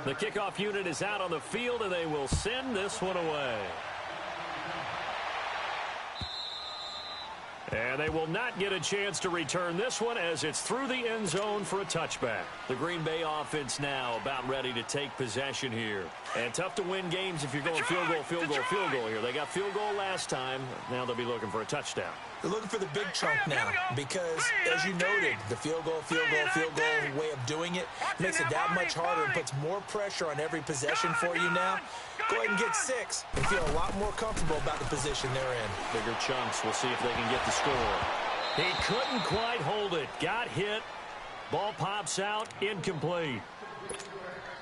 The kickoff unit is out on the field, and they will send this one away. And they will not get a chance to return this one as it's through the end zone for a touchback. The Green Bay offense now about ready to take possession here. And tough to win games if you're going field goal, field goal, field goal here. They got field goal last time. Now they'll be looking for a touchdown. They're looking for the big chunk now because, as you noted, the field goal way of doing it makes it that much harder and puts more pressure on every possession for you now. Go ahead and get 6 and feel a lot more comfortable about the position they're in. Bigger chunks. We'll see if they can get the score. He couldn't quite hold it. Got hit. Ball pops out. Incomplete.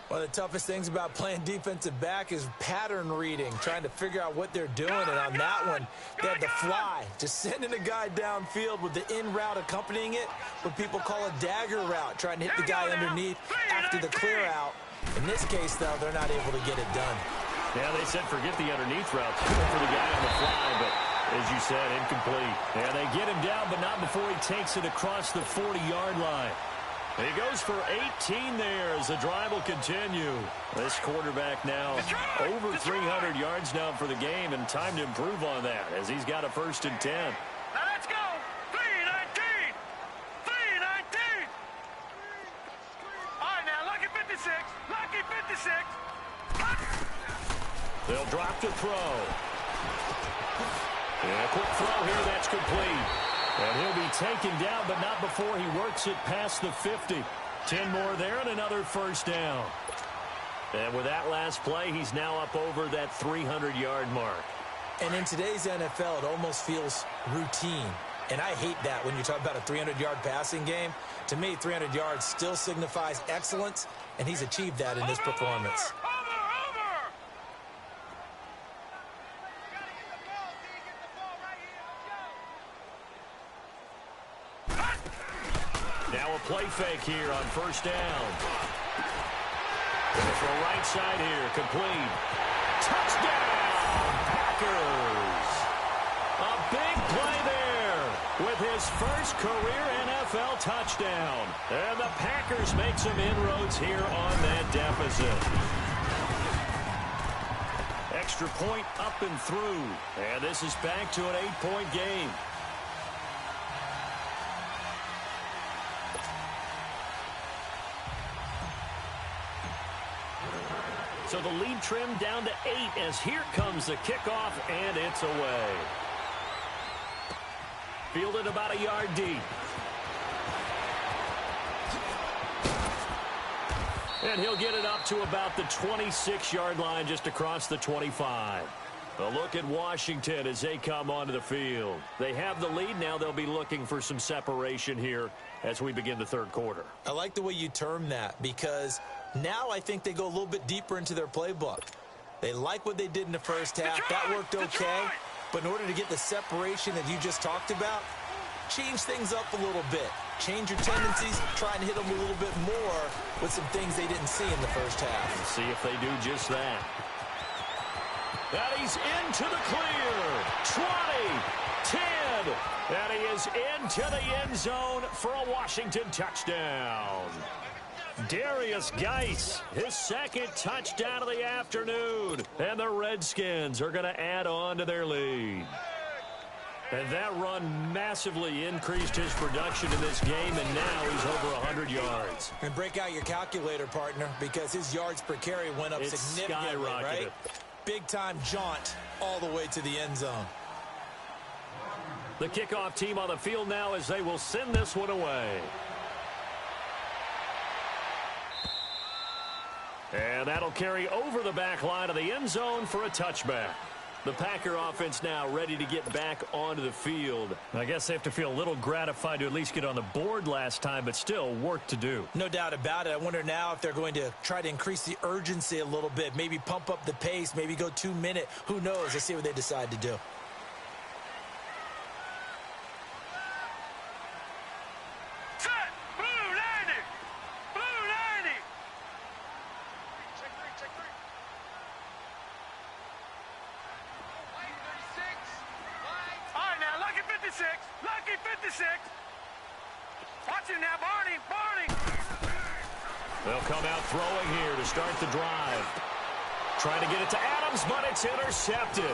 One of the toughest things about playing defensive back is pattern reading, trying to figure out what they're doing. And on that one, they had the fly, just sending a guy downfield with the in route accompanying it, what people call a dagger route, trying to hit the guy underneath after the clear out. In this case, though, they're not able to get it done. Yeah, they said forget the underneath route. Go for the guy on the fly, but as you said, incomplete. Yeah, they get him down, but not before he takes it across the 40-yard line. He goes for 18 there as the drive will continue. This quarterback now over 300 yards now for the game, and time to improve on that as he's got a 1st and 10. Now let's go. 3-19. 3-19. All right, now, lucky 56. Lucky 56. They'll drop to throw. And a quick throw here, that's complete. And he'll be taken down, but not before he works it past the 50. 10 more there and another 1st down. And with that last play, he's now up over that 300-yard mark. And in today's NFL, it almost feels routine. And I hate that when you talk about a 300-yard passing game. To me, 300 yards still signifies excellence, and he's achieved that in this performance. Now a play fake here on 1st down. For a right side here, complete. Touchdown, Packers! A big play there with his first career NFL touchdown. And the Packers make some inroads here on that deficit. Extra point up and through. And this is back to an 8-point game. So the lead trimmed down to 8 as here comes the kickoff, and it's away. Fielded about a yard deep. And he'll get it up to about the 26-yard line just across the 25. A look at Washington as they come onto the field. They have the lead. Now they'll be looking for some separation here as we begin the 3rd quarter. I like the way you term that because now I think they go a little bit deeper into their playbook. They like what they did in the 1st half. That worked okay. But in order to get the separation that you just talked about, change things up a little bit. Change your tendencies. Try and hit them a little bit more with some things they didn't see in the 1st half. Let's see if they do just that. And he's into the clear. 20, 10, And he is into the end zone for a Washington touchdown. Darius Geis, his second touchdown of the afternoon. And the Redskins are going to add on to their lead. And that run massively increased his production in this game, and now he's over 100 yards. And break out your calculator, partner, because his yards per carry went up significantly, right? Big-time jaunt all the way to the end zone. The kickoff team on the field now as they will send this one away. And that'll carry over the back line of the end zone for a touchback. The Packer offense now ready to get back onto the field. I guess they have to feel a little gratified to at least get on the board last time, but still work to do. No doubt about it. I wonder now if they're going to try to increase the urgency a little bit, maybe pump up the pace, maybe go 2-minute. Who knows? Let's see what they decide to do. Lucky 56. Watch him now, Barney. They'll come out throwing here to start the drive. Trying to get it to Adams, but it's intercepted.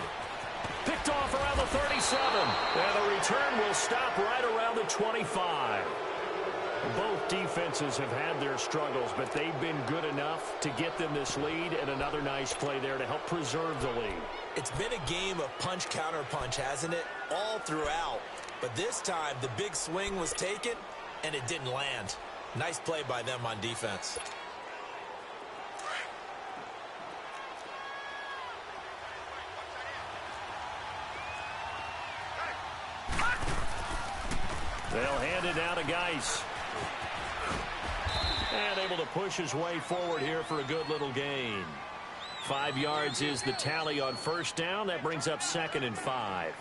Picked off around the 37. And the return will stop right around the 25. Both defenses have had their struggles, but they've been good enough to get them this lead, and another nice play there to help preserve the lead. It's been a game of punch-counter-punch, hasn't it? All throughout. But this time, the big swing was taken, and it didn't land. Nice play by them on defense. They'll hand it down to Geis. And able to push his way forward here for a good little gain. 5 yards is the tally on first down. That brings up 2nd and 5.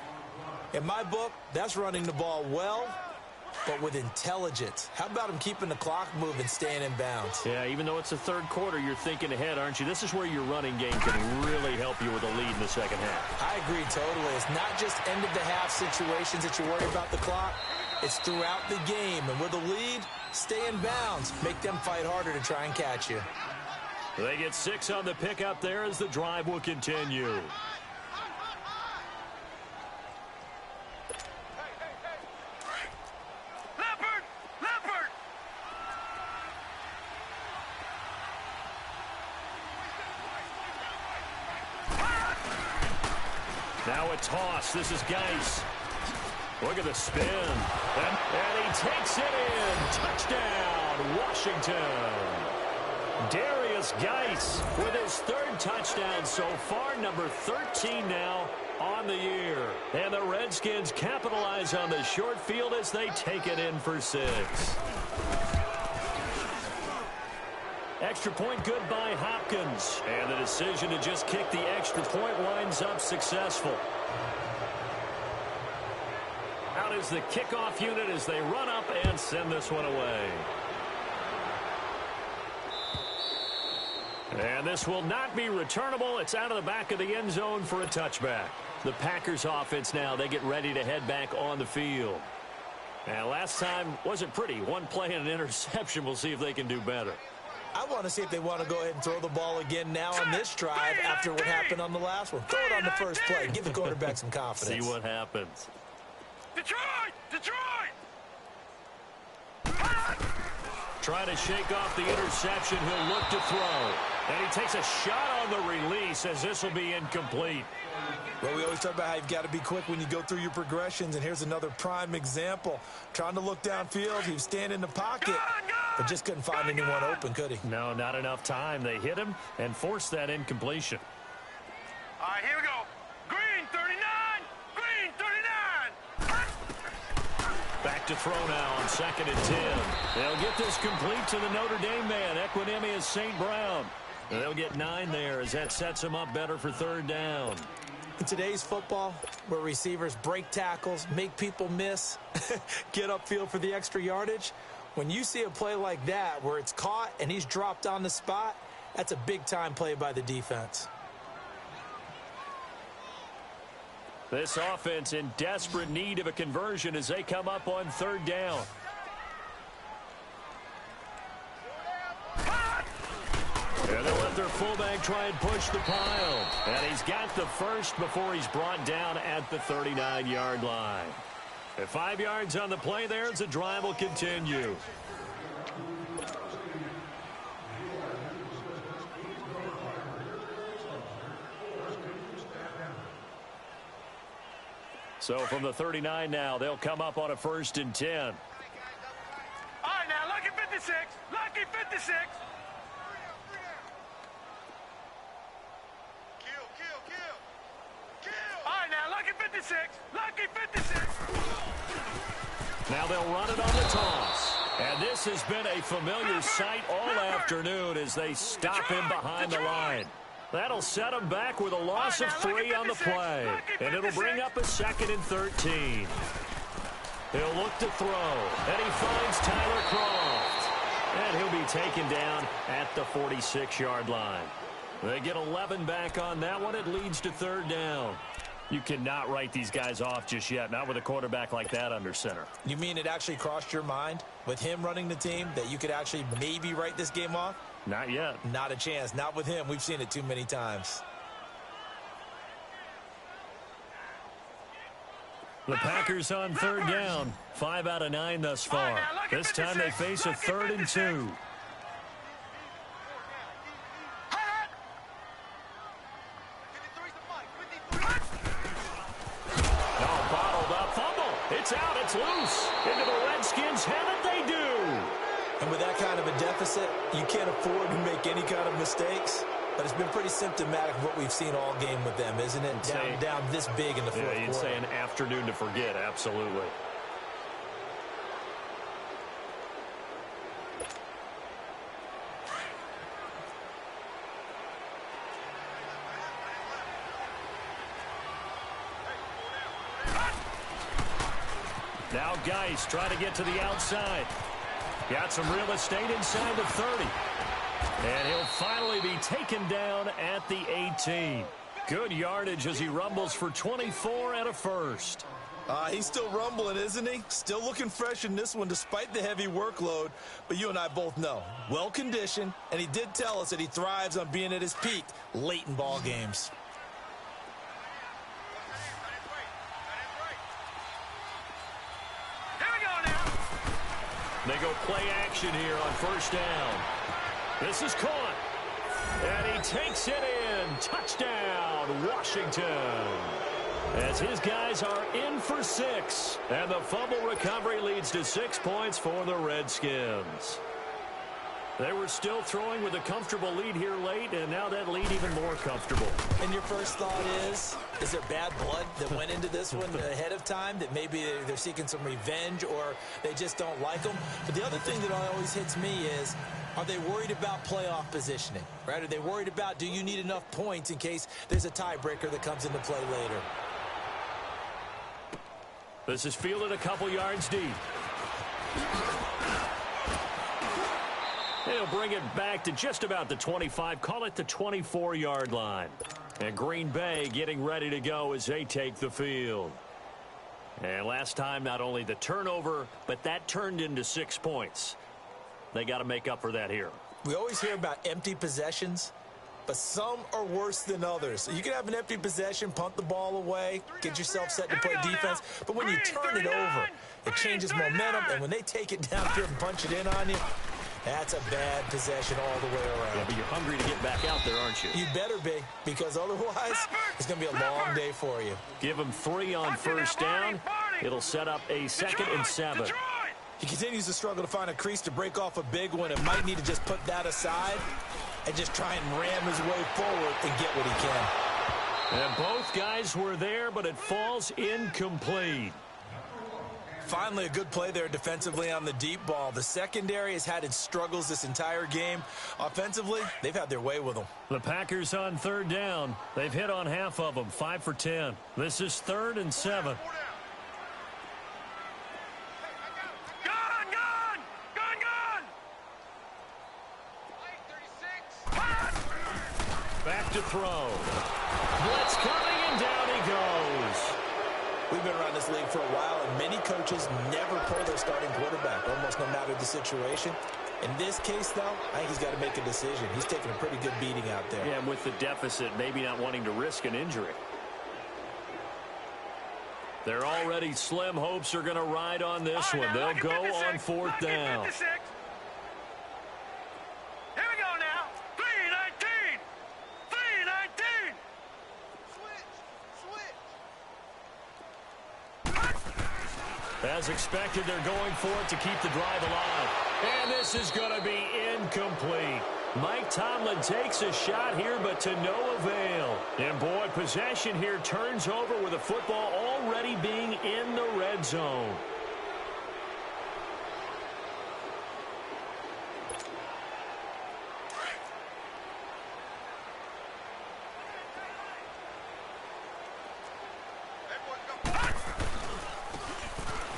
In my book, that's running the ball well, but with intelligence. How about him keeping the clock moving, staying in bounds? Yeah, even though it's the third quarter, you're thinking ahead, aren't you? This is where your running game can really help you with a lead in the second half. I agree totally. It's not just end-of-the-half situations that you worry about the clock. It's throughout the game. And with a lead, stay in bounds. Make them fight harder to try and catch you. They get 6 on the pickup there as the drive will continue. Leopard! Now a toss. This is Geis. Look at the spin. And he takes it in. Touchdown, Washington. Darius Geis with his 3rd touchdown so far, number 13 now on the year. And the Redskins capitalize on the short field as they take it in for 6. Extra point good by Hopkins. And the decision to just kick the extra point winds up successful. Out is the kickoff unit as they run up and send this one away. And this will not be returnable. It's out of the back of the end zone for a touchback. The Packers offense now, they get ready to head back on the field. And last time wasn't pretty. One play and an interception. We'll see if they can do better. I want to see if they want to go ahead and throw the ball again now on this drive after what happened on the last one. Throw it on the first play. Give the quarterback some confidence. See what happens. Detroit! Trying to shake off the interception. He'll look to throw. And he takes a shot on the release as this will be incomplete. Well, we always talk about how you've got to be quick when you go through your progressions, and here's another prime example. Trying to look downfield, he was standing in the pocket, but just couldn't find anyone open, could he? No, not enough time. They hit him and forced that incompletion. All right, here we go. Green 39! Back to throw now on 2nd and 10. They'll get this complete to the Notre Dame man, Equinemius St. Brown. And they'll get 9 there as that sets them up better for 3rd down. In today's football, where receivers break tackles, make people miss, get upfield for the extra yardage, when you see a play like that where it's caught and he's dropped on the spot, that's a big-time play by the defense. This offense in desperate need of a conversion as they come up on third down. And they'll let their fullback try and push the pile. And he's got the first before he's brought down at the 39-yard line. At 5 yards on the play there, as the drive will continue. So from the 39 now, they'll come up on a 1st and 10. All right, now, lucky 56. Lucky 56. All right, now, lucky 56. Lucky 56. Now they'll run it on the toss. And this has been a familiar sight all afternoon as they stop him behind the line. That'll set him back with a loss of 3 on the play. And it'll bring up a 2nd and 13. He'll look to throw. And he finds Tyler Croft. And he'll be taken down at the 46-yard line. They get 11 back on that one. It leads to 3rd down. You cannot write these guys off just yet, not with a quarterback like that under center. You mean it actually crossed your mind with him running the team that you could actually maybe write this game off? Not yet. Not a chance. Not with him. We've seen it too many times. The Packers on 3rd down. 5 out of 9 thus far. This time they face a 3rd and 2. It's out, it's loose. Into the Redskins, have it they do. And with that kind of a deficit, you can't afford to make any kind of mistakes. But it's been pretty symptomatic of what we've seen all game with them, isn't it? Down this big in the fourth quarter. You'd say an afternoon to forget, absolutely. Now Geis trying to get to the outside. Got some real estate inside the 30. And he'll finally be taken down at the 18. Good yardage as he rumbles for 24 and a first. He's still rumbling, isn't he? Still looking fresh in this one despite the heavy workload. But you and I both know, well-conditioned, and he did tell us that he thrives on being at his peak late in ball games. They go play action here on 1st down. This is caught. And he takes it in. Touchdown, Washington. As his guys are in for 6. And the fumble recovery leads to 6 points for the Redskins. They were still throwing with a comfortable lead here late, and now that lead even more comfortable. And your first thought is there bad blood that went into this one ahead of time, that maybe they're seeking some revenge or they just don't like them? But the other thing that always hits me is, are they worried about playoff positioning? Right? Are they worried about, do you need enough points in case there's a tiebreaker that comes into play later? This is fielded a couple yards deep. They'll bring it back to just about the 25, call it the 24-yard line. And Green Bay getting ready to go as they take the field. And last time, not only the turnover, but that turned into 6 points. They got to make up for that here. We always hear about empty possessions, but some are worse than others. You can have an empty possession, punt the ball away, get yourself set to play defense, but when you turn it over, it changes momentum, and when they take it down here and punch it in on you, that's a bad possession all the way around. Yeah, but you're hungry to get back out there, aren't you? You better be, because otherwise, it's going to be a long day for you. Give him 3 on 1st down. It'll set up a 2nd and 7. He continues to struggle to find a crease to break off a big one and might need to just put that aside and just try and ram his way forward and get what he can. And both guys were there, but it falls incomplete. Finally, a good play there defensively on the deep ball. The secondary has had its struggles this entire game. Offensively, they've had their way with them. The Packers on 3rd down. They've hit on half of them, 5 for 10. This is 3rd and 7. Back to throw. Blitz coming, and down he goes. We've been around this league for a while, and many coaches never pull their starting quarterback, almost no matter the situation. In this case, though, I think he's got to make a decision. He's taking a pretty good beating out there. Yeah, and with the deficit, maybe not wanting to risk an injury. Their already slim hopes are going to ride on this one. They'll go on fourth down. Here we go now. 3-19. 3-19. As expected, they're going for it to keep the drive alive. And this is going to be incomplete. Mike Tomlin takes a shot here, but to no avail. And, boy, possession here turns over with the football already being in the red zone.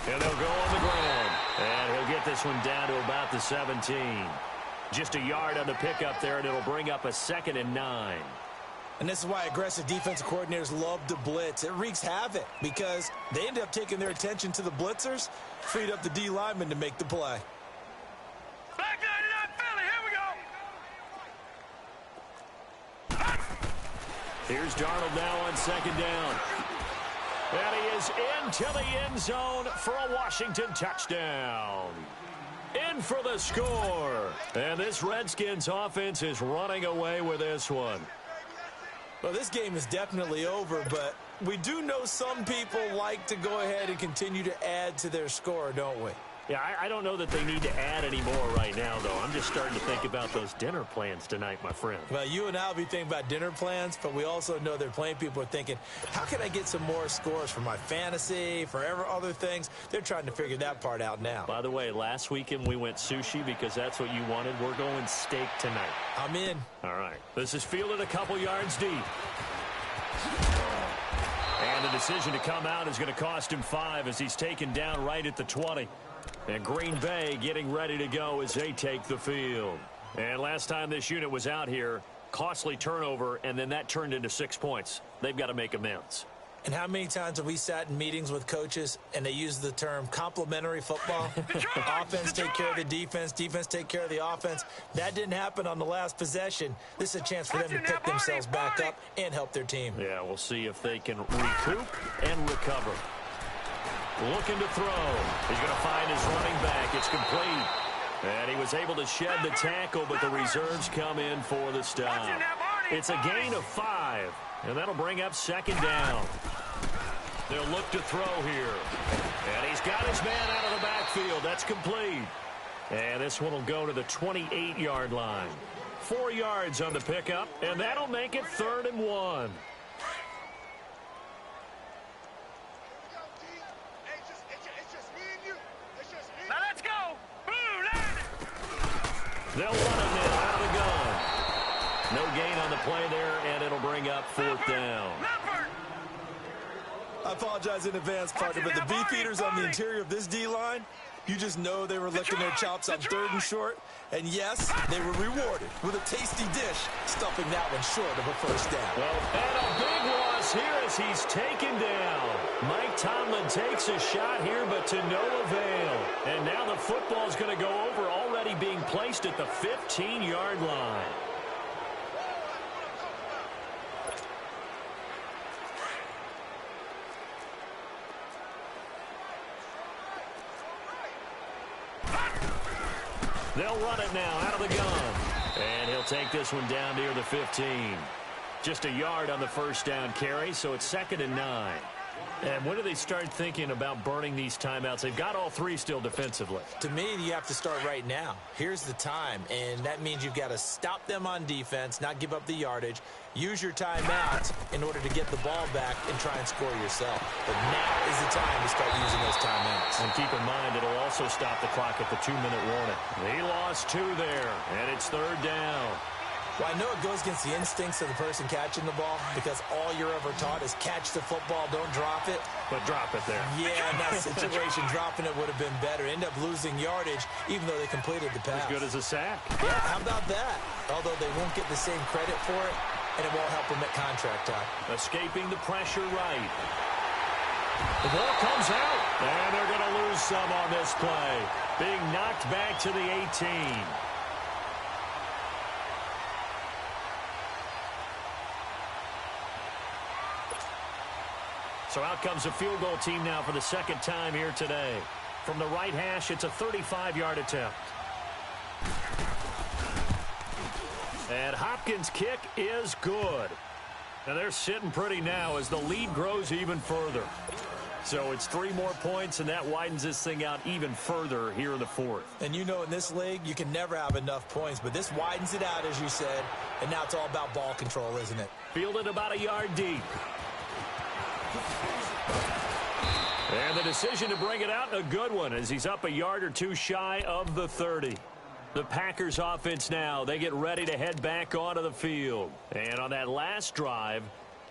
And they'll go on the ground. And he'll get this one down to about the 17. Just a yard on the pickup there, and it'll bring up a 2nd and 9. And this is why aggressive defensive coordinators love to blitz. It wreaks havoc because they end up taking their attention to the blitzers, freed up the D lineman to make the play. Back 99 Philly, here we go. Here's Darnold now on 2nd down. And he is into the end zone for a Washington touchdown. In for the score. And this Redskins offense is running away with this one. Well, this game is definitely over, but we do know some people like to go ahead and continue to add to their score, don't we? Yeah, I don't know that they need to add any more right now, though. I'm just starting to think about those dinner plans tonight, my friend. Well, you and I will be thinking about dinner plans, but we also know they're playing people are thinking, how can I get some more scores for my fantasy, for other things? They're trying to figure that part out now. By the way, last weekend we went sushi because that's what you wanted. We're going steak tonight. I'm in. All right. This is fielded a couple yards deep. And the decision to come out is going to cost him 5 as he's taken down right at the 20. And Green Bay getting ready to go as they take the field. And last time this unit was out here, costly turnover, and then that turned into 6 points. They've got to make amends. And how many times have we sat in meetings with coaches and they use the term complementary football? Offense take care of the defense, defense take care of the offense. That didn't happen on the last possession. This is a chance for them to pick themselves back up and help their team. Yeah, we'll see if they can recoup and recover. Looking to throw. He's going to find his running back. It's complete. And he was able to shed the tackle, but the reserves come in for the stop. It's a gain of 5, and that'll bring up 2nd down. They'll look to throw here. And he's got his man out of the backfield. That's complete. And this one will go to the 28-yard line. 4 yards on the pickup, and that'll make it 3rd and 1. They'll run it now out of the gun. No gain on the play there, and it'll bring up 4th down. I apologize in advance, partner, but the beefeaters on the interior of this D-line, you just know they were licking their chops on 3rd and short. And yes, they were rewarded with a tasty dish, stuffing that one short of a 1st down. Well, and a big loss here as he's taken down. Mike Tomlin takes a shot here, but to no avail. And now the football's going to go over, already being placed at the 15-yard line. They'll run it now out of the gun. And he'll take this one down near the 15. Just a yard on the 1st down carry, so it's 2nd and 9. And when do they start thinking about burning these timeouts? They've got all 3 still defensively. To me, you have to start right now. Here's the time, and that means you've got to stop them on defense, not give up the yardage, use your timeouts in order to get the ball back and try and score yourself. But now is the time to start using those timeouts. And keep in mind, it'll also stop the clock at the 2-minute warning. He lost 2 there, and it's 3rd down. Well, I know it goes against the instincts of the person catching the ball because all you're ever taught is catch the football, don't drop it. But drop it there. Yeah, in that situation, dropping it would have been better. End up losing yardage even though they completed the pass. As good as a sack. Yeah, how about that? Although they won't get the same credit for it, and it won't help them at contract time. Escaping the pressure right. The ball comes out, and they're going to lose some on this play. Being knocked back to the 18. So out comes a field goal team now for the second time here today. From the right hash, it's a 35-yard attempt. And Hopkins' kick is good. And they're sitting pretty now as the lead grows even further. So it's 3 more points, and that widens this thing out even further here in the fourth. And you know in this league, you can never have enough points, but this widens it out, as you said. And now it's all about ball control, isn't it? Fielded about a yard deep. And the decision to bring it out, a good one, as he's up a yard or two shy of the 30. The Packers offense now, they get ready to head back onto the field. And on that last drive,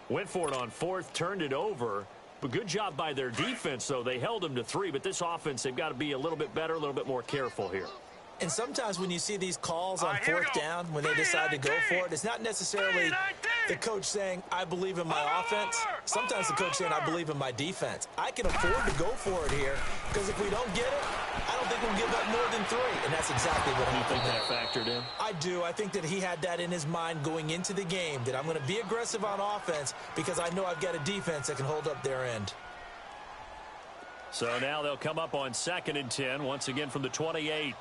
went for it on 4th, turned it over. But good job by their defense, though. They held them to 3, but this offense, they've got to be a little bit better, a little bit more careful here. And sometimes when you see these calls on 4th down, when they decide to go for it, it's not necessarily the coach saying, I believe in my offense. Sometimes the coach saying, I believe in my defense. I can afford to go for it here, because if we don't get it, I don't think we'll give up more than 3. And that's exactly what happened there. You think that factored in? I do. I think that he had that in his mind going into the game, that I'm going to be aggressive on offense because I know I've got a defense that can hold up their end. So now they'll come up on 2nd and 10, once again from the 28.